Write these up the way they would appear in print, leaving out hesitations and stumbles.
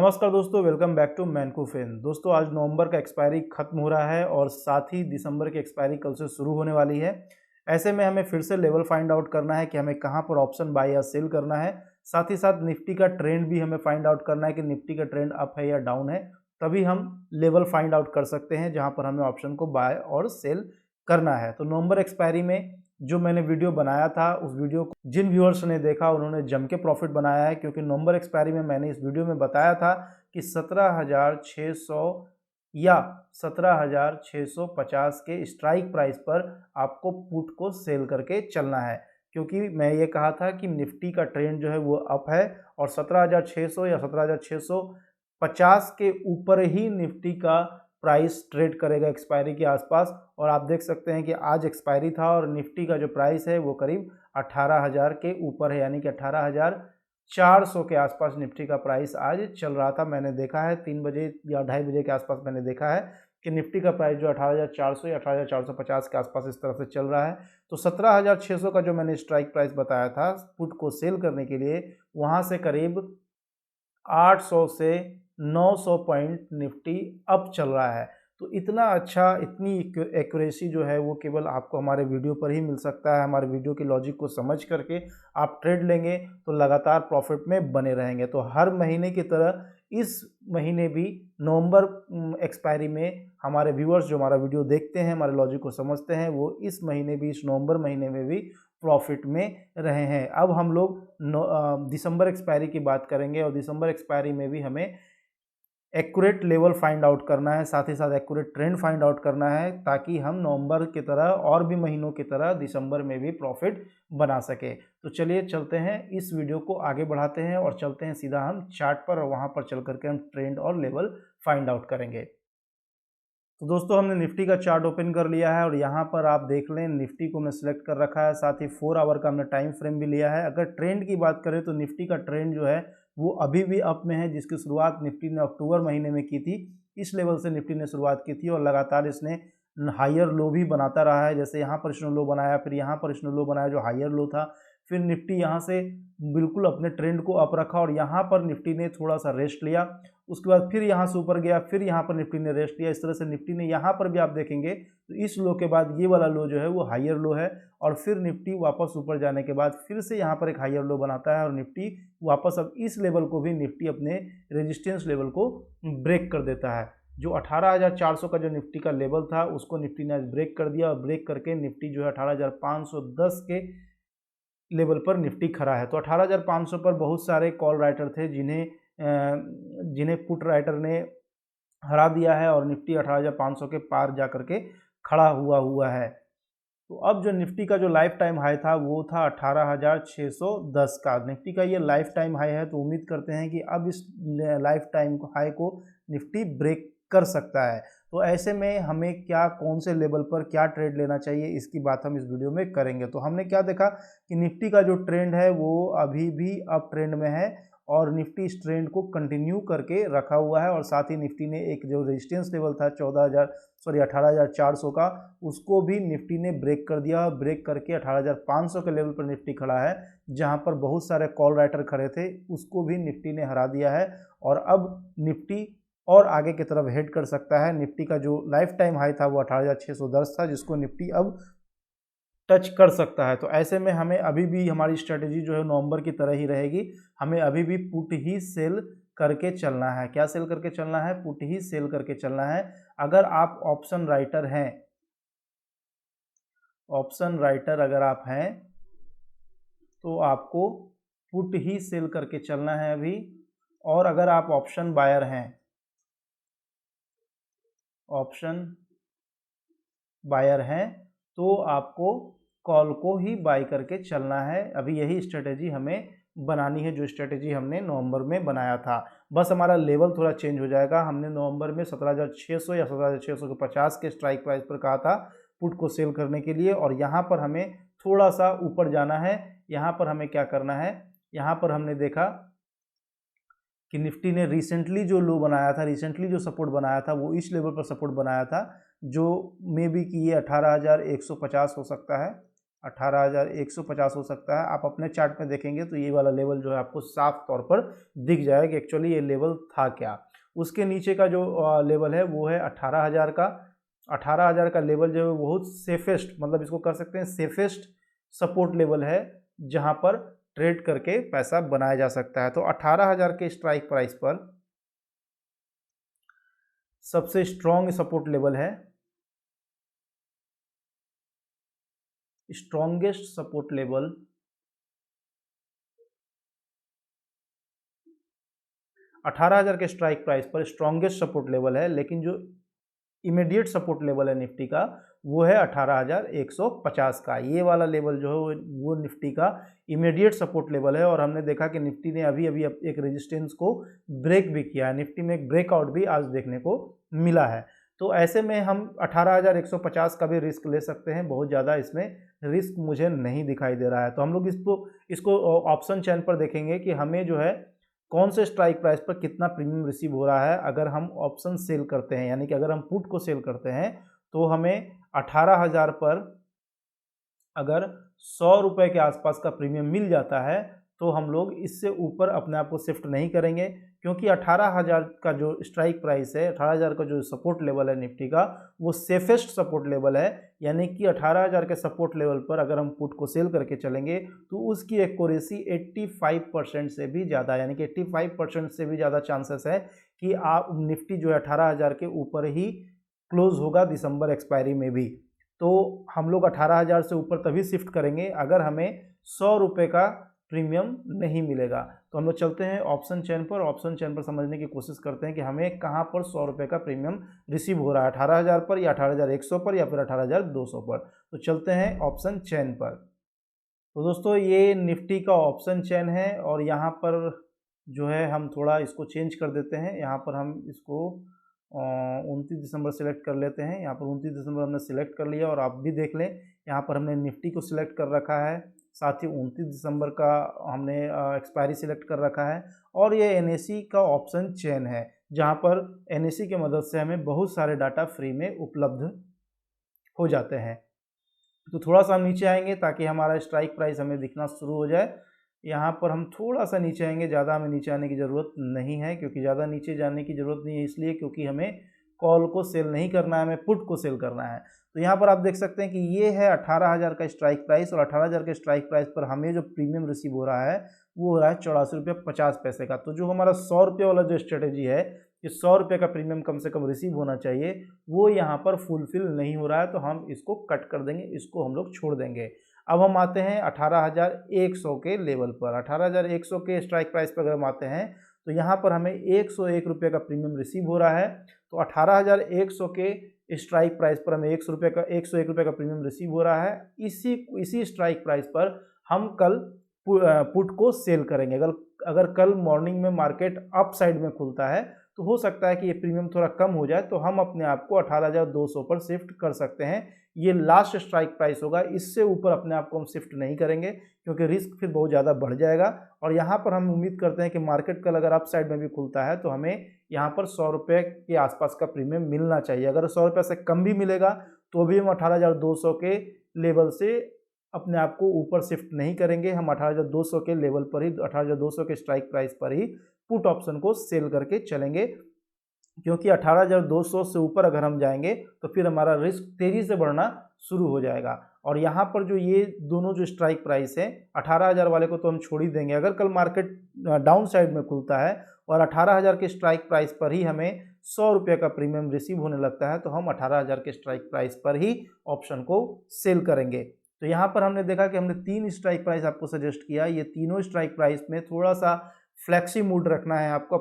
नमस्कार दोस्तों, welcome back to मैनकूफिन। दोस्तों आज नवंबर का एक्सपायरी खत्म हो रहा है और साथ ही दिसंबर की एक्सपायरी कल से शुरू होने वाली है। ऐसे में हमें फिर से लेवल फाइंड आउट करना है कि हमें कहां पर ऑप्शन बाय या सेल करना है। साथ ही साथ निफ्टी का ट्रेंड भी हमें फाइंड आउट करना है कि निफ्टी का ट्रेंड अप है या डाउन है। तभी हम लेवल फाइंड आउट कर सकते हैं जहां पर हमें ऑप्शन को बाय और सेल करना है। तो नवंबर एक्सपायरी में जो मैंने वीडियो बनाया था, उस वीडियो को जिन व्यूअर्स ने देखा उन्होंने जम के प्रॉफिट बनाया है, क्योंकि नवंबर एक्सपायरी में मैंने इस वीडियो में बताया था कि 17,600 या 17,650 के स्ट्राइक प्राइस पर आपको पुट को सेल करके चलना है। क्योंकि मैं ये कहा था कि निफ्टी का ट्रेंड जो है वो अप है और 17,600 या 17,650 के ऊपर ही निफ्टी का प्राइस ट्रेड करेगा एक्सपायरी के आसपास। और आप देख सकते हैं कि आज एक्सपायरी था और निफ्टी का जो प्राइस है वो करीब 18,000 के ऊपर है, यानी कि 18,400 के आसपास निफ्टी का प्राइस आज चल रहा था। मैंने देखा है 3 बजे या 2:30 बजे के आसपास मैंने देखा है कि निफ्टी का प्राइस जो 18,400 या 18,450 के आसपास इस तरह से चल रहा है। तो 17,600 का जो मैंने स्ट्राइक प्राइस बताया था पुट को सेल करने के लिए, वहाँ से करीब 800 से 900 पॉइंट निफ्टी अप चल रहा है। तो इतना अच्छा, इतनी एक्यूरेसी जो है वो केवल आपको हमारे वीडियो पर ही मिल सकता है। हमारे वीडियो की लॉजिक को समझ करके आप ट्रेड लेंगे तो लगातार प्रॉफिट में बने रहेंगे। तो हर महीने की तरह इस महीने भी नवंबर एक्सपायरी में हमारे व्यूअर्स जो हमारा वीडियो देखते हैं, हमारे लॉजिक को समझते हैं, वो इस महीने भी, इस नवंबर महीने में भी प्रॉफिट में रहे हैं। अब हम लोग दिसंबर एक्सपायरी की बात करेंगे और दिसंबर एक्सपायरी में भी हमें एक्यूरेट लेवल फाइंड आउट करना है, साथ ही साथ एक्यूरेट ट्रेंड फाइंड आउट करना है, ताकि हम नवंबर की तरह और भी महीनों की तरह दिसंबर में भी प्रॉफिट बना सके। तो चलिए चलते हैं, इस वीडियो को आगे बढ़ाते हैं और चलते हैं सीधा हम चार्ट पर, और वहां पर चल करके हम ट्रेंड और लेवल फाइंड आउट करेंगे। तो दोस्तों हमने निफ्टी का चार्ट ओपन कर लिया है और यहाँ पर आप देख लें निफ्टी को हमने सेलेक्ट कर रखा है, साथ ही 4 आवर का हमने टाइम फ्रेम भी लिया है। अगर ट्रेंड की बात करें तो निफ्टी का ट्रेंड जो है वो अभी भी अप में है, जिसकी शुरुआत निफ्टी ने अक्टूबर महीने में की थी। इस लेवल से निफ्टी ने शुरुआत की थी और लगातार इसने हायर लो भी बनाता रहा है। जैसे यहाँ पर इसने लो बनाया, फिर यहाँ पर इसने लो बनाया जो हायर लो था, फिर निफ्टी यहाँ से बिल्कुल अपने ट्रेंड को अप रखा और यहाँ पर निफ्टी ने थोड़ा सा रेस्ट लिया। उसके बाद फिर यहाँ से ऊपर गया, फिर यहाँ पर निफ्टी ने रेस्ट लिया। इस तरह से निफ्टी ने यहाँ पर भी आप देखेंगे तो इस लो के बाद ये वाला लो जो है वो हायर लो है, और फिर निफ्टी वापस ऊपर जाने के बाद फिर से यहाँ पर एक हायर लो बनाता है और निफ्टी वापस अब इस लेवल को भी निफ्टी अपने रेजिस्टेंस लेवल को ब्रेक कर देता है। जो 18,400 का जो निफ्टी का लेवल था उसको निफ्टी ने आज ब्रेक कर दिया और ब्रेक करके निफ्टी जो है 18,510 के लेवल पर निफ्टी खड़ा है। तो 18,500 पर बहुत सारे कॉल राइटर थे जिन्हें पुट राइटर ने हरा दिया है और निफ्टी 18,500 के पार जा करके खड़ा हुआ है। तो अब जो निफ्टी का जो लाइफ टाइम हाई था वो था 18,610 का। निफ्टी का ये लाइफ टाइम हाई है, तो उम्मीद करते हैं कि अब इस लाइफ टाइम हाई को निफ्टी ब्रेक कर सकता है। तो ऐसे में हमें क्या, कौन से लेवल पर क्या ट्रेड लेना चाहिए, इसकी बात हम इस वीडियो में करेंगे। तो हमने क्या देखा कि निफ्टी का जो ट्रेंड है वो अभी भी अप ट्रेंड में है और निफ्टी इस ट्रेंड को कंटिन्यू करके रखा हुआ है। और साथ ही निफ्टी ने एक जो रेजिस्टेंस लेवल था 18,400 का, उसको भी निफ्टी ने ब्रेक कर दिया। ब्रेक करके 18,500 के लेवल पर निफ्टी खड़ा है, जहां पर बहुत सारे कॉल राइटर खड़े थे, उसको भी निफ्टी ने हरा दिया है। और अब निफ्टी और आगे की तरफ हेड कर सकता है। निफ्टी का जो लाइफ टाइम हाई था वो 18,610 था, जिसको निफ्टी अब टच कर सकता है। तो ऐसे में हमें अभी भी हमारी स्ट्रेटेजी जो है नवंबर की तरह ही रहेगी। हमें अभी भी पुट ही सेल करके चलना है। क्या सेल करके चलना है? पुट ही सेल करके चलना है। अगर आप ऑप्शन राइटर हैं, ऑप्शन राइटर अगर आप हैं तो आपको पुट ही सेल करके चलना है अभी। और अगर आप ऑप्शन बायर हैं, ऑप्शन बायर हैं, तो आपको कॉल को ही बाय करके चलना है। अभी यही स्ट्रेटेजी हमें बनानी है, जो स्ट्रेटेजी हमने नवंबर में बनाया था। बस हमारा लेवल थोड़ा चेंज हो जाएगा। हमने नवंबर में 17,600 या 17,650 के स्ट्राइक प्राइस पर कहा था पुट को सेल करने के लिए, और यहाँ पर हमें थोड़ा सा ऊपर जाना है। यहाँ पर हमें क्या करना है, यहाँ पर हमने देखा कि निफ्टी ने रिसेंटली जो लो बनाया था, रिसेंटली जो सपोर्ट बनाया था, वो इस लेवल पर सपोर्ट बनाया था, जो मे बी कि ये 18,150 हो सकता है। 18,150 हो सकता है। आप अपने चार्ट में देखेंगे तो ये वाला लेवल जो है आपको साफ तौर पर दिख जाएगा कि एक्चुअली ये लेवल था क्या। उसके नीचे का जो लेवल है वो है 18,000 का। 18,000 का लेवल जो है बहुत सेफेस्ट, मतलब इसको कर सकते हैं सेफेस्ट सपोर्ट लेवल है, जहां पर ट्रेड करके पैसा बनाया जा सकता है। तो 18,000 के स्ट्राइक प्राइस पर सबसे स्ट्रॉन्ग सपोर्ट लेवल है, स्ट्रॉन्गेस्ट सपोर्ट लेवल 18,000 के स्ट्राइक प्राइस पर स्ट्रॉन्गेस्ट सपोर्ट लेवल है, लेकिन जो इमीडिएट सपोर्ट लेवल है निफ्टी का वो है 18,150 का। ये वाला लेवल जो है वो निफ्टी का इमीडिएट सपोर्ट लेवल है, और हमने देखा कि निफ्टी ने अभी अभी एक रेजिस्टेंस को ब्रेक भी किया है। निफ्टी में एक ब्रेकआउट भी आज देखने को मिला है। तो ऐसे में हम 18,150 का भी रिस्क ले सकते हैं, बहुत ज़्यादा इसमें रिस्क मुझे नहीं दिखाई दे रहा है। तो हम लोग इसको ऑप्शन चेन पर देखेंगे कि हमें जो है कौन से स्ट्राइक प्राइस पर कितना प्रीमियम रिसीव हो रहा है। अगर हम ऑप्शन सेल करते हैं, यानी कि अगर हम पुट को सेल करते हैं, तो हमें 18,000 पर अगर 100 रुपये के आसपास का प्रीमियम मिल जाता है तो हम लोग इससे ऊपर अपने आप को शिफ्ट नहीं करेंगे, क्योंकि 18,000 का जो स्ट्राइक प्राइस है, 18,000 का जो सपोर्ट लेवल है निफ्टी का, वो सेफेस्ट सपोर्ट लेवल है। यानी कि 18,000 के सपोर्ट लेवल पर अगर हम पुट को सेल करके चलेंगे तो उसकी एक्यूरेसी 85% से भी ज़्यादा, यानी कि 85% से भी ज़्यादा चांसेस है कि आप निफ्टी जो है 18,000 के ऊपर ही क्लोज होगा दिसंबर एक्सपायरी में भी। तो हम लोग 18,000 से ऊपर तभी शिफ्ट करेंगे अगर हमें 100 रुपये का प्रीमियम नहीं मिलेगा। तो हम लोग चलते हैं ऑप्शन चेन पर, ऑप्शन चेन पर समझने की कोशिश करते हैं कि हमें कहाँ पर 100 रुपये का प्रीमियम रिसीव हो रहा है, 18,000 पर या 18,100 पर या फिर 18,200 पर। तो चलते हैं ऑप्शन चेन पर। तो दोस्तों ये निफ्टी का ऑप्शन चेन है, और यहाँ पर जो है हम थोड़ा इसको चेंज कर देते हैं। यहाँ पर हम इसको 29 दिसंबर सेलेक्ट कर लेते हैं। यहाँ पर 29 दिसंबर हमने सेलेक्ट कर लिया, और आप भी देख लें यहाँ पर हमने निफ्टी को सिलेक्ट कर रखा है, साथ ही 29 दिसंबर का हमने एक्सपायरी सिलेक्ट कर रखा है। और ये एनएसई का ऑप्शन चेन है, जहाँ पर एनएसई की मदद से हमें बहुत सारे डाटा फ्री में उपलब्ध हो जाते हैं। तो थोड़ा सा हम नीचे आएंगे ताकि हमारा स्ट्राइक प्राइस हमें दिखना शुरू हो जाए। यहाँ पर हम थोड़ा सा नीचे आएंगे, ज़्यादा हमें नीचे आने की ज़रूरत नहीं है, क्योंकि ज़्यादा नीचे जाने की ज़रूरत नहीं है इसलिए क्योंकि हमें कॉल को सेल नहीं करना है, हमें पुट को सेल करना है। तो यहाँ पर आप देख सकते हैं कि ये है 18,000 का स्ट्राइक प्राइस, और 18,000 के स्ट्राइक प्राइस पर हमें जो प्रीमियम रिसीव हो रहा है वो हो रहा है 84 रुपये 50 पैसे का। तो जो हमारा 100 रुपये वाला जो स्ट्रेटेजी है कि 100 रुपये का प्रीमियम कम से कम रिसीव होना चाहिए, वो यहाँ पर फुलफिल नहीं हो रहा है। तो हम इसको कट कर देंगे, इसको हम लोग छोड़ देंगे। अब हम आते हैं 18,100 के लेवल पर। 18,100 के स्ट्राइक प्राइस पर अगर हम आते हैं तो यहाँ पर हमें 101 रुपये का प्रीमियम रिसीव हो रहा है। तो 18,100 के स्ट्राइक प्राइस पर हमें 101 रुपये का प्रीमियम रिसीव हो रहा है। इसी स्ट्राइक प्राइस पर हम कल पुट को सेल करेंगे। अगर कल मॉर्निंग में मार्केट अप साइड में खुलता है तो हो सकता है कि ये प्रीमियम थोड़ा कम हो जाए, तो हम अपने आप को 18,200 पर शिफ्ट कर सकते हैं। ये लास्ट स्ट्राइक प्राइस होगा, इससे ऊपर अपने आप को हम शिफ्ट नहीं करेंगे क्योंकि रिस्क फिर बहुत ज़्यादा बढ़ जाएगा। और यहाँ पर हम उम्मीद करते हैं कि मार्केट कल अगर अप साइड में भी खुलता है तो हमें यहाँ पर 100 रुपये के आसपास का प्रीमियम मिलना चाहिए। अगर 100 रुपये से कम भी मिलेगा तो भी हम 18,200 के लेवल से अपने आप को ऊपर शिफ्ट नहीं करेंगे। हम 18,200 के लेवल पर ही, 18,200 के स्ट्राइक प्राइस पर ही पुट ऑप्शन को सेल करके चलेंगे, क्योंकि 18,200 से ऊपर अगर हम जाएंगे तो फिर हमारा रिस्क तेज़ी से बढ़ना शुरू हो जाएगा। और यहाँ पर जो ये दोनों जो स्ट्राइक प्राइस है 18,000 वाले को तो हम छोड़ ही देंगे। अगर कल मार्केट डाउन साइड में खुलता है और 18,000 के स्ट्राइक प्राइस पर ही हमें 100 रुपये का प्रीमियम रिसीव होने लगता है तो हम 18,000 के स्ट्राइक प्राइस पर ही ऑप्शन को सेल करेंगे। तो यहाँ पर हमने देखा कि हमने 3 स्ट्राइक प्राइस आपको सजेस्ट किया। ये तीनों स्ट्राइक प्राइस में थोड़ा सा फ्लैक्सी मूड रखना है आपको,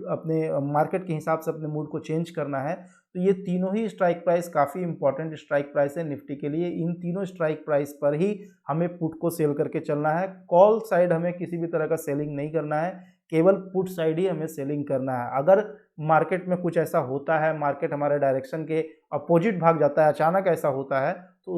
अपने मार्केट के हिसाब से अपने मूड को चेंज करना है। तो ये तीनों ही स्ट्राइक प्राइस काफ़ी इंपॉर्टेंट स्ट्राइक प्राइस है निफ्टी के लिए। इन तीनों स्ट्राइक प्राइस पर ही हमें पुट को सेल करके चलना है। कॉल साइड हमें किसी भी तरह का सेलिंग नहीं करना है, केवल पुट साइड ही हमें सेलिंग करना है। अगर मार्केट में कुछ ऐसा होता है, मार्केट हमारे डायरेक्शन के अपोजिट भाग जाता है, अचानक ऐसा होता है, तो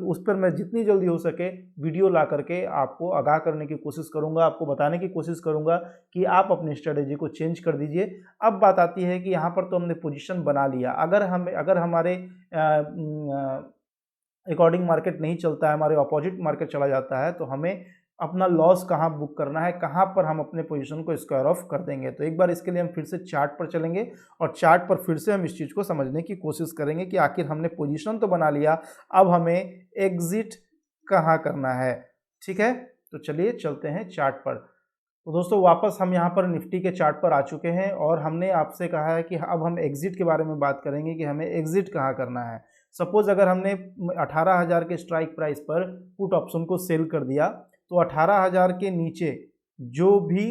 उस पर मैं जितनी जल्दी हो सके वीडियो ला करके आपको आगाह करने की कोशिश करूंगा, आपको बताने की कोशिश करूंगा कि आप अपनी स्ट्रेटेजी को चेंज कर दीजिए। अब बात आती है कि यहाँ पर तो हमने पोजीशन बना लिया, अगर हमारे अकॉर्डिंग मार्केट नहीं चलता है, हमारे अपोजिट मार्केट चला जाता है, तो हमें अपना लॉस कहाँ बुक करना है, कहाँ पर हम अपने पोजीशन को स्क्वायर ऑफ कर देंगे। तो एक बार इसके लिए हम फिर से चार्ट पर चलेंगे और चार्ट पर फिर से हम इस चीज़ को समझने की कोशिश करेंगे कि आखिर हमने पोजीशन तो बना लिया, अब हमें एग्जिट कहाँ करना है। ठीक है, तो चलिए चलते हैं चार्ट पर। तो दोस्तों वापस हम यहाँ पर निफ्टी के चार्ट पर आ चुके हैं और हमने आपसे कहा है कि अब हम एग्जिट के बारे में बात करेंगे कि हमें एग्जिट कहाँ करना है। सपोज अगर हमने 18,000 के स्ट्राइक प्राइस पर पुट ऑप्शन को सेल कर दिया, तो 18,000 के नीचे जो भी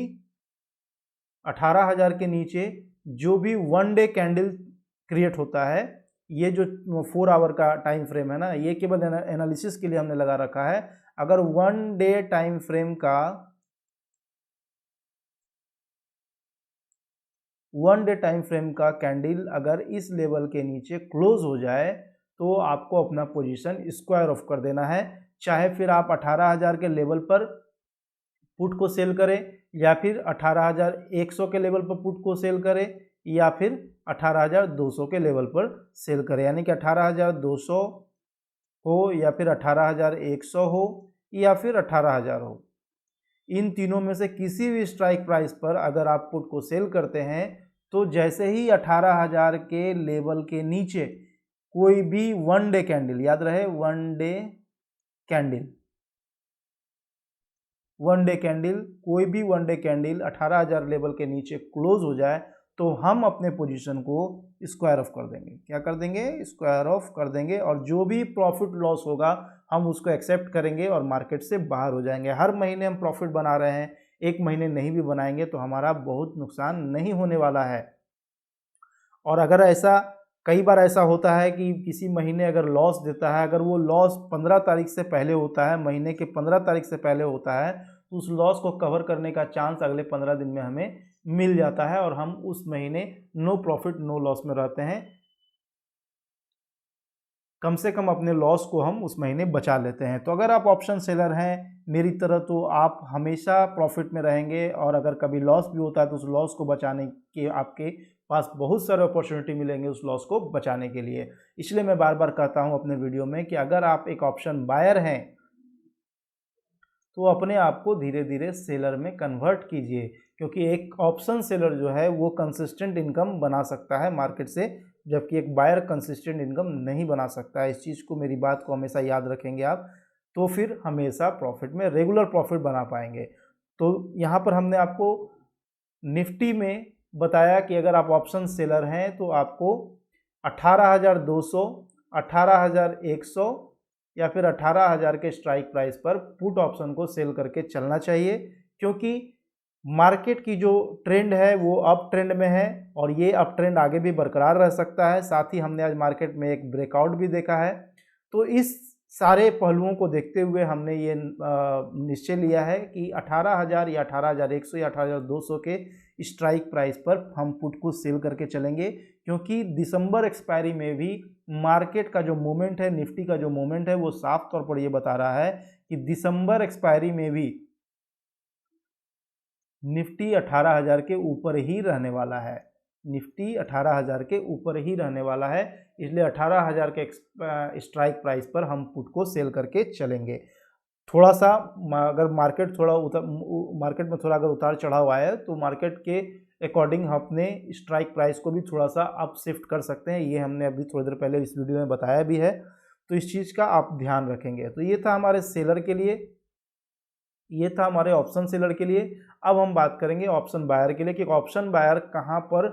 18,000 के नीचे जो भी 1 डे कैंडल क्रिएट होता है, ये जो 4 आवर का टाइम फ्रेम है ना, ये केवल एनालिसिस के लिए हमने लगा रखा है। अगर 1 डे टाइम फ्रेम का 1 डे टाइम फ्रेम का कैंडल अगर इस लेवल के नीचे क्लोज हो जाए, तो आपको अपना पोजीशन स्क्वायर ऑफ कर देना है। चाहे फिर आप 18,000 के लेवल पर पुट को सेल करें, या फिर 18,100 के लेवल पर पुट को सेल करें, या फिर 18,200 के लेवल पर सेल करें। यानी कि 18,200 हो, या फिर 18,100 हो, या फिर 18,000 हो। इन तीनों में से किसी भी स्ट्राइक प्राइस पर अगर आप पुट को सेल करते हैं, तो जैसे ही 18,000 के लेवल के नीचे कोई भी 1 डे कैंडल, याद रहे 1 डे कैंडल, 1 डे कैंडल, कोई भी 1 डे कैंडल 18,000 लेवल के नीचे क्लोज हो जाए, तो हम अपने पोजीशन को स्क्वायर ऑफ कर देंगे। क्या कर देंगे? स्क्वायर ऑफ कर देंगे, और जो भी प्रॉफिट लॉस होगा हम उसको एक्सेप्ट करेंगे और मार्केट से बाहर हो जाएंगे। हर महीने हम प्रॉफिट बना रहे हैं, एक महीने नहीं भी बनाएंगे तो हमारा बहुत नुकसान नहीं होने वाला है। और अगर ऐसा कई बार ऐसा होता है कि किसी महीने अगर लॉस देता है, अगर वो लॉस 15 तारीख से पहले होता है, महीने के 15 तारीख से पहले होता है, तो उस लॉस को कवर करने का चांस अगले 15 दिन में हमें मिल जाता है और हम उस महीने नो प्रॉफिट नो लॉस में रहते हैं। कम से कम अपने लॉस को हम उस महीने बचा लेते हैं। तो अगर आप ऑप्शन सेलर हैं मेरी तरह, तो आप हमेशा प्रॉफिट में रहेंगे, और अगर कभी लॉस भी होता है तो उस लॉस को बचाने के आपके पास बहुत सारे अपॉर्चुनिटी मिलेंगे उस लॉस को बचाने के लिए। इसलिए मैं बार बार कहता हूं अपने वीडियो में कि अगर आप एक ऑप्शन बायर हैं, तो अपने आप को धीरे धीरे सेलर में कन्वर्ट कीजिए, क्योंकि एक ऑप्शन सेलर जो है वो कंसिस्टेंट इनकम बना सकता है मार्केट से, जबकि एक बायर कंसिस्टेंट इनकम नहीं बना सकता है। इस चीज़ को, मेरी बात को हमेशा याद रखेंगे आप, तो फिर हमेशा प्रॉफिट में रेगुलर प्रॉफिट बना पाएंगे। तो यहाँ पर हमने आपको निफ्टी में बताया कि अगर आप ऑप्शन सेलर हैं तो आपको 18,200, 18,100 या फिर 18,000 के स्ट्राइक प्राइस पर पुट ऑप्शन को सेल करके चलना चाहिए, क्योंकि मार्केट की जो ट्रेंड है वो अप ट्रेंड में है और ये अप ट्रेंड आगे भी बरकरार रह सकता है। साथ ही हमने आज मार्केट में एक ब्रेकआउट भी देखा है। तो इस सारे पहलुओं को देखते हुए हमने ये निश्चय लिया है कि 18,000 या 18,100 या 18,200 के स्ट्राइक प्राइस पर हम पुट को सेल करके चलेंगे, क्योंकि दिसंबर एक्सपायरी में भी मार्केट का जो मोमेंट है, निफ्टी का जो मोमेंट है, वो साफ तौर पर ये बता रहा है कि दिसंबर एक्सपायरी में भी निफ्टी 18,000 के ऊपर ही रहने वाला है। निफ्टी 18,000 के ऊपर ही रहने वाला है, इसलिए 18,000 के स्ट्राइक प्राइस पर हम पुट को सेल करके चलेंगे। थोड़ा सा अगर मार्केट मार्केट में थोड़ा अगर उतार चढ़ाव आया, तो मार्केट के अकॉर्डिंग हम अपने स्ट्राइक प्राइस को भी थोड़ा सा अप शिफ्ट कर सकते हैं। ये हमने अभी थोड़ी देर पहले इस वीडियो में बताया भी है, तो इस चीज़ का आप ध्यान रखेंगे। तो ये था हमारे सेलर के लिए, ये था हमारे ऑप्शन सेलर के लिए। अब हम बात करेंगे ऑप्शन बायर के लिए कि ऑप्शन बायर कहाँ पर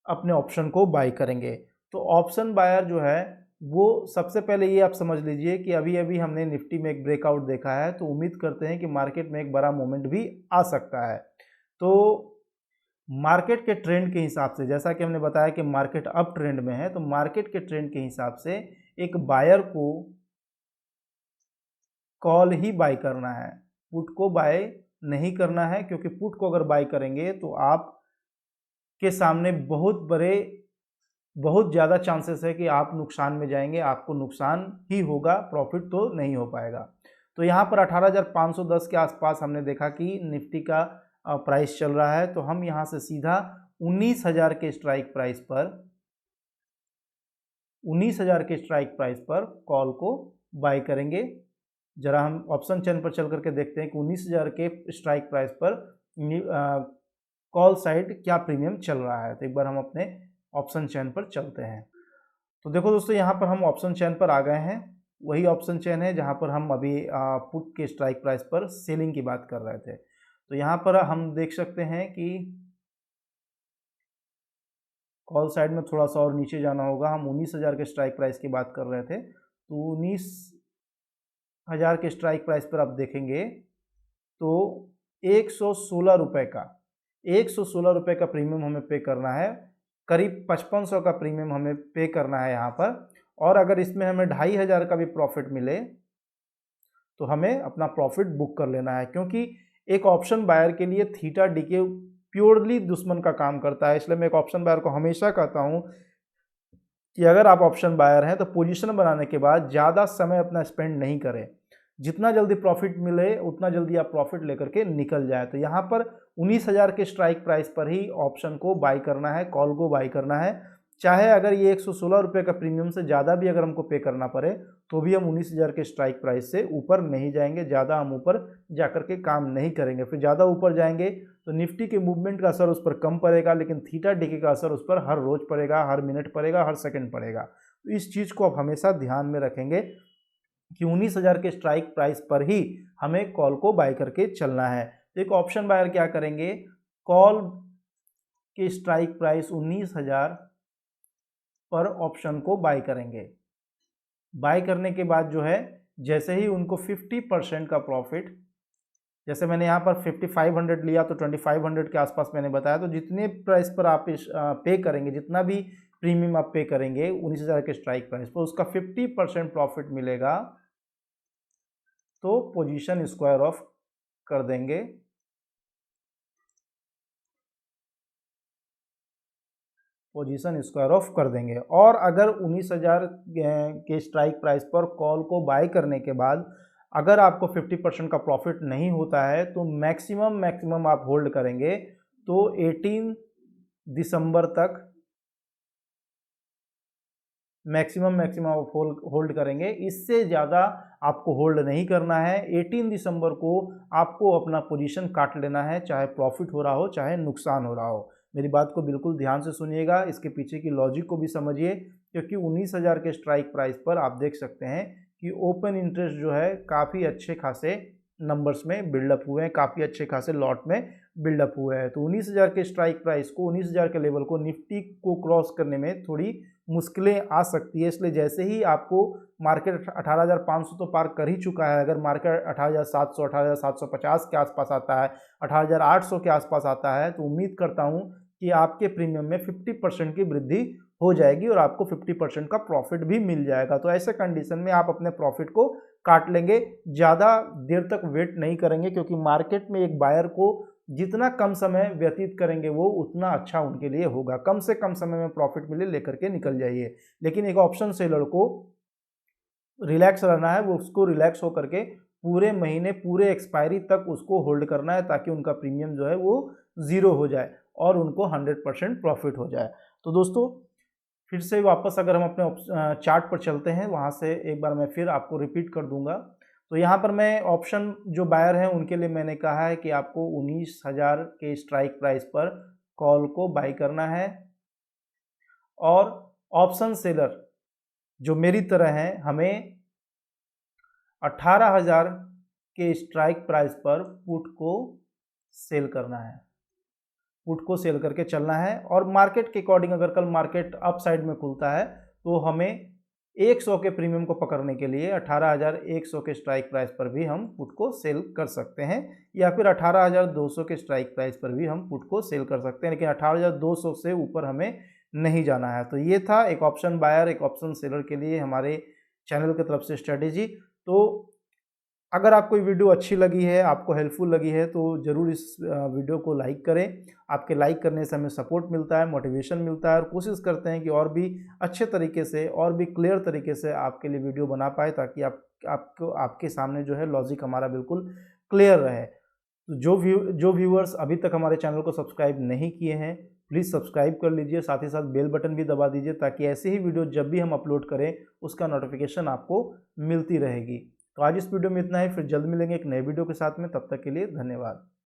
अपने ऑप्शन को बाई करेंगे। तो ऑप्शन बायर जो है वो सबसे पहले ये आप समझ लीजिए कि अभी अभी हमने निफ्टी में एक ब्रेकआउट देखा है, तो उम्मीद करते हैं कि मार्केट में एक बड़ा मोमेंट भी आ सकता है। तो मार्केट के ट्रेंड के हिसाब से, जैसा कि हमने बताया कि मार्केट अप ट्रेंड में है, तो मार्केट के ट्रेंड के हिसाब से एक बायर को कॉल ही बाई करना है, पुट को बाय नहीं करना है, क्योंकि पुट को अगर बाय करेंगे तो आप के सामने बहुत ज़्यादा चांसेस है कि आप नुकसान में जाएंगे, आपको नुकसान ही होगा, प्रॉफिट तो नहीं हो पाएगा। तो यहाँ पर 18,510 के आसपास हमने देखा कि निफ्टी का प्राइस चल रहा है, तो हम यहाँ से सीधा 19,000 के स्ट्राइक प्राइस पर 19,000 के स्ट्राइक प्राइस पर कॉल को बाय करेंगे। जरा हम ऑप्शन चेन पर चल करके देखते हैं कि 19,000 के स्ट्राइक प्राइस पर कॉल साइड क्या प्रीमियम चल रहा है। तो एक बार हम अपने ऑप्शन चेन पर चलते हैं। तो देखो दोस्तों, यहाँ पर हम ऑप्शन चेन पर आ गए हैं। वही ऑप्शन चेन है जहाँ पर हम अभी पुट के स्ट्राइक प्राइस पर सेलिंग की बात कर रहे थे। तो यहाँ पर हम देख सकते हैं कि कॉल साइड में थोड़ा सा और नीचे जाना होगा। हम 19,000 के स्ट्राइक प्राइस की बात कर रहे थे, तो 19,000 के स्ट्राइक प्राइस पर आप देखेंगे तो 116 रुपये का 116 रुपये का प्रीमियम हमें पे करना है। करीब 5500 का प्रीमियम हमें पे करना है यहाँ पर। और अगर इसमें हमें 2,500 का भी प्रॉफिट मिले तो हमें अपना प्रॉफिट बुक कर लेना है, क्योंकि एक ऑप्शन बायर के लिए थीटा डीके प्योरली दुश्मन का काम करता है। इसलिए मैं एक ऑप्शन बायर को हमेशा कहता हूँ कि अगर आप ऑप्शन बायर हैं तो पोजीशन बनाने के बाद ज़्यादा समय अपना स्पेंड नहीं करें। जितना जल्दी प्रॉफिट मिले उतना जल्दी आप प्रॉफिट लेकर के निकल जाए। तो यहाँ पर 19,000 के स्ट्राइक प्राइस पर ही ऑप्शन को बाई करना है, कॉल को बाई करना है। चाहे अगर ये 116 रुपये का प्रीमियम से ज़्यादा भी अगर हमको पे करना पड़े तो भी हम 19,000 के स्ट्राइक प्राइस से ऊपर नहीं जाएंगे। ज़्यादा हम ऊपर जा कर के काम नहीं करेंगे। फिर ज़्यादा ऊपर जाएंगे तो निफ्टी के मूवमेंट का असर उस पर कम पड़ेगा, लेकिन थीटा डीके का असर उस पर हर रोज़ पड़ेगा, हर मिनट पड़ेगा, हर सेकंड पड़ेगा। तो इस चीज़ को आप हमेशा ध्यान में रखेंगे कि 19,000 के स्ट्राइक प्राइस पर ही हमें कॉल को बाय करके चलना है। तो एक ऑप्शन बायर क्या करेंगे, कॉल के स्ट्राइक प्राइस 19,000 पर ऑप्शन को बाय करेंगे। बाय करने के बाद जो है, जैसे ही उनको 50% का प्रॉफिट, जैसे मैंने यहाँ पर 5500 लिया तो 2500 के आसपास मैंने बताया, तो जितने प्राइस पर आप पे करेंगे, जितना भी प्रीमियम आप पे करेंगे 19,000 के स्ट्राइक प्राइस पर, उसका 50% प्रॉफिट मिलेगा तो पोजीशन स्क्वायर ऑफ कर देंगे। पोजीशन स्क्वायर ऑफ कर देंगे। और अगर 19,000 के स्ट्राइक प्राइस पर कॉल को बाय करने के बाद अगर आपको 50% का प्रॉफिट नहीं होता है तो मैक्सिमम आप होल्ड करेंगे तो 18 दिसंबर तक मैक्सिमम आप होल्ड करेंगे। इससे ज़्यादा आपको होल्ड नहीं करना है। 18 दिसंबर को आपको अपना पोजीशन काट लेना है, चाहे प्रॉफिट हो रहा हो चाहे नुकसान हो रहा हो। मेरी बात को बिल्कुल ध्यान से सुनिएगा, इसके पीछे की लॉजिक को भी समझिए, क्योंकि 19,000 के स्ट्राइक प्राइस पर आप देख सकते हैं कि ओपन इंटरेस्ट जो है काफ़ी अच्छे खासे नंबर्स में बिल्डअप हुए हैं, काफ़ी अच्छे खासे लॉट में बिल्डअप हुए हैं। तो 19,000 के स्ट्राइक प्राइस को, 19,000 के लेवल को निफ्टी को क्रॉस करने में थोड़ी मुश्किलें आ सकती है। इसलिए जैसे ही आपको मार्केट 18,500 तो पार कर ही चुका है, अगर मार्केट 18,700 18,750 के आसपास आता है, 18,800 के आसपास आता है, तो उम्मीद करता हूं कि आपके प्रीमियम में 50% की वृद्धि हो जाएगी और आपको 50% का प्रॉफिट भी मिल जाएगा। तो ऐसे कंडीशन में आप अपने प्रॉफिट को काट लेंगे, ज़्यादा देर तक वेट नहीं करेंगे, क्योंकि मार्केट में एक बायर को जितना कम समय व्यतीत करेंगे वो उतना अच्छा उनके लिए होगा। कम से कम समय में प्रॉफिट मिले लेकर के निकल जाइए। लेकिन एक ऑप्शन सेलर को रिलैक्स रहना है, वो उसको रिलैक्स होकर के पूरे महीने, पूरे एक्सपायरी तक उसको होल्ड करना है, ताकि उनका प्रीमियम जो है वो ज़ीरो हो जाए और उनको 100% प्रॉफिट हो जाए। तो दोस्तों, फिर से वापस अगर हम अपने चार्ट पर चलते हैं, वहाँ से एक बार मैं फिर आपको रिपीट कर दूंगा। तो यहाँ पर मैं ऑप्शन जो बायर हैं उनके लिए मैंने कहा है कि आपको 19,000 के स्ट्राइक प्राइस पर कॉल को बाई करना है, और ऑप्शन सेलर जो मेरी तरह हैं, हमें 18,000 के स्ट्राइक प्राइस पर पुट को सेल करना है, पुट को सेल करके चलना है। और मार्केट के अकॉर्डिंग अगर कल मार्केट अप साइड में खुलता है तो हमें 100 के प्रीमियम को पकड़ने के लिए 18,100 के स्ट्राइक प्राइस पर भी हम पुट को सेल कर सकते हैं, या फिर 18,200 के स्ट्राइक प्राइस पर भी हम पुट को सेल कर सकते हैं, लेकिन 18,200 से ऊपर हमें नहीं जाना है। तो ये था एक ऑप्शन बायर, एक ऑप्शन सेलर के लिए हमारे चैनल की तरफ से स्ट्रेटेजी। तो अगर आपको ये वीडियो अच्छी लगी है, आपको हेल्पफुल लगी है, तो ज़रूर इस वीडियो को लाइक करें। आपके लाइक करने से हमें सपोर्ट मिलता है, मोटिवेशन मिलता है, और कोशिश करते हैं कि और भी अच्छे तरीके से और भी क्लियर तरीके से आपके लिए वीडियो बना पाए, ताकि आपको आपके सामने जो है लॉजिक हमारा बिल्कुल क्लियर रहे। तो जो व्यूअर्स अभी तक हमारे चैनल को सब्सक्राइब नहीं किए हैं, प्लीज़ सब्सक्राइब कर लीजिए, साथ ही साथ बेल बटन भी दबा दीजिए ताकि ऐसे ही वीडियो जब भी हम अपलोड करें उसका नोटिफिकेशन आपको मिलती रहेगी। तो आज इस वीडियो में इतना ही, फिर जल्द मिलेंगे एक नए वीडियो के साथ में, तब तक के लिए धन्यवाद।